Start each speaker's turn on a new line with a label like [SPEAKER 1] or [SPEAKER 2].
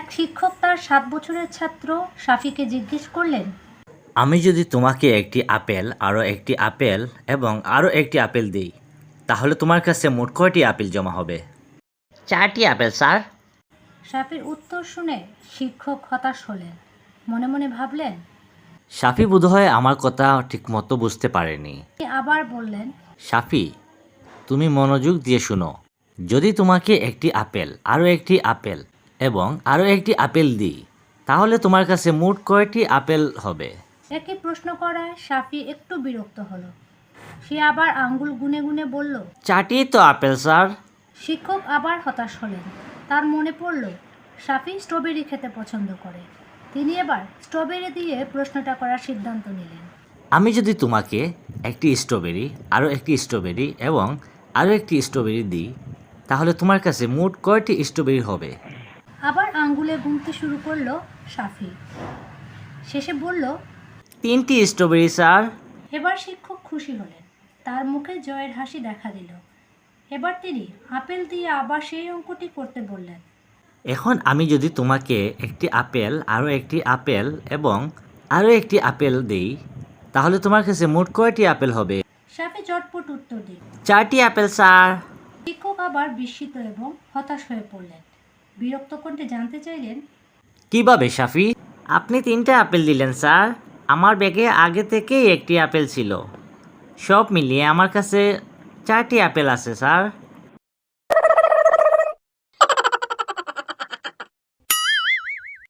[SPEAKER 1] এক শিক্ষক তার 7 বছরের ছাত্র শাফিকে জিজ্ঞেস করলেন,
[SPEAKER 2] আমি যদি তোমাকে একটি আপেল, আরও একটি আপেল এবং আরও একটি আপেল দিই, তাহলে তোমার কাছে মোট কয়টি আপেল জমা হবে?
[SPEAKER 3] 4টি আপেল স্যার।
[SPEAKER 1] শাফির উত্তর শুনে শিক্ষক হতাশ হলেন। মনে মনে ভাবলেন।
[SPEAKER 2] শাফি বোধহয় আমার কথা ঠিকমতো বুঝতে পারেনি।
[SPEAKER 1] তিনি আবার বললেন,
[SPEAKER 2] শাফি, তুমি মনোযোগ দিয়ে শুনো। যদি তোমাকে একটি আপেল, আরও একটি আপেল এবং আরও একটি আপেল দিই, তাহলে তোমার কাছে মোট কয়টি আপেল হবে?
[SPEAKER 1] একই প্রশ্ন করায় শাফি একটু বিরক্ত হলো। সে আবার আঙ্গুল গুনে গুনে বলল।
[SPEAKER 3] 4টি তো আপেল স্যার।
[SPEAKER 1] শিক্ষক আবার হতাশ হলেন। তার মনে পড়ল শাফি স্ট্রবেরি খেতে পছন্দ করে। তিনি এবার স্ট্রবেরি দিয়ে প্রশ্নটা করার সিদ্ধান্ত নিলেন।
[SPEAKER 2] আমি যদি তোমাকে একটি স্ট্রবেরি, আরও একটি স্ট্রবেরি এবং আরও একটি স্ট্রবেরি দিই, তাহলে তোমার কাছে মোট কয়টি স্ট্রবেরি হবে?
[SPEAKER 1] আবার আঙ্গুলে গুনতে শুরু করলো শাফি। শেষে বলল,
[SPEAKER 3] 3টি স্ট্রবেরি স্যার।
[SPEAKER 1] এবার শিক্ষক খুশি হলেন। তার মুখে জয়ের হাসি দেখা দিল। এবার তিনি আপেল দিয়ে আবার সেই অঙ্কটি করতে বললেন।
[SPEAKER 2] এখন আমি যদি তোমাকে একটি আপেল, আরও একটি আপেল এবং আরও একটি আপেল দিই, তাহলে তোমার কাছে মোট কয়টি আপেল হবে?
[SPEAKER 1] শাফি চটপট উত্তর দিল।
[SPEAKER 3] 4টি আপেল স্যার।
[SPEAKER 1] শিক্ষক আবার বিস্মিত এবং হতাশ হয়ে পড়লেন। বিরক্ত কণ্ঠে জানতে চাইলেন,
[SPEAKER 2] কিভাবে শাফি?
[SPEAKER 3] আপনি 3টে আপেল দিলেন স্যার। আমার ব্যাগে আগে থেকেই একটি আপেল ছিল। সব মিলিয়ে আমার কাছে 4টি আপেল আছে স্যার।